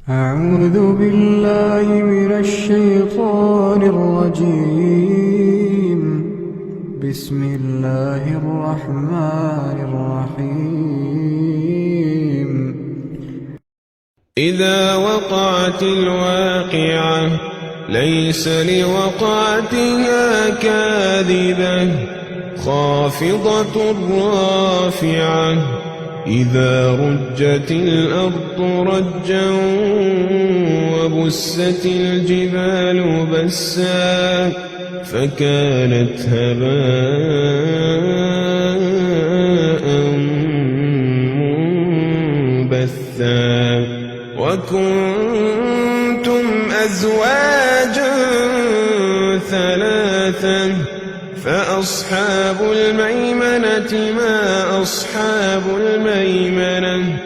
أعوذ بالله من الشيطان الرجيم. بسم الله الرحمن الرحيم. إذا وقعت الواقعة ليس لوقعتها كاذبة خافضة رافعة إذا رجت الأرض رجا وبست الجبال بسا فكانت هباء منبثا وكنتم أزواجا ثلاثا فأصحاب الميمنة ما أصحاب الميمنة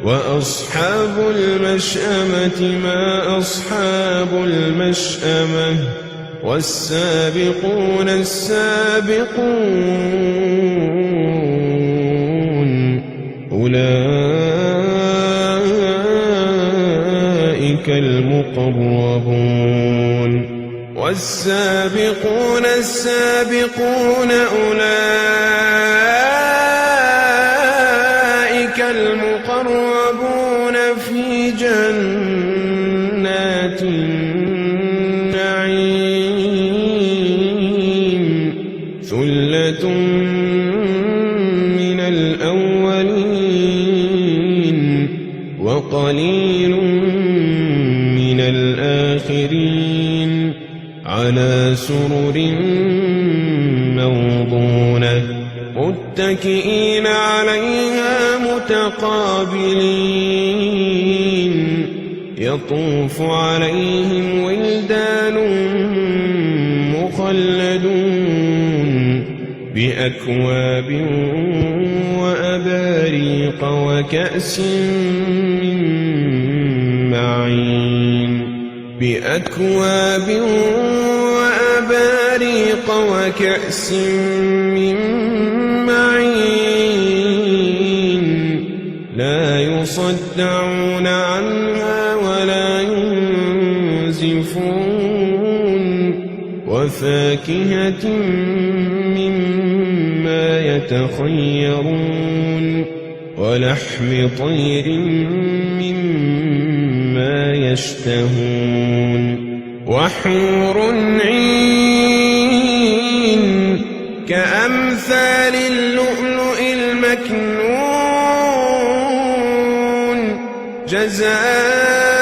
وأصحاب المشأمة ما أصحاب المشأمة والسابقون السابقون أولئك المقربون والسابقون السابقون أولئك المقربون في جنات النعيم ثلة من الأولين وقليل من الآخرين على سرر موضونة متكئين عليها متقابلين يطوف عليهم ولدان مخلدون بأكواب وأباريق وكأس من معين بأكواب وأباريق وكأس من معين لا يصدعون عنها ولا ينزفون وفاكهة مما يتخيرون ولحم طير مما يشتهون وحور عين كأمثال اللؤلؤ المكنون جزاء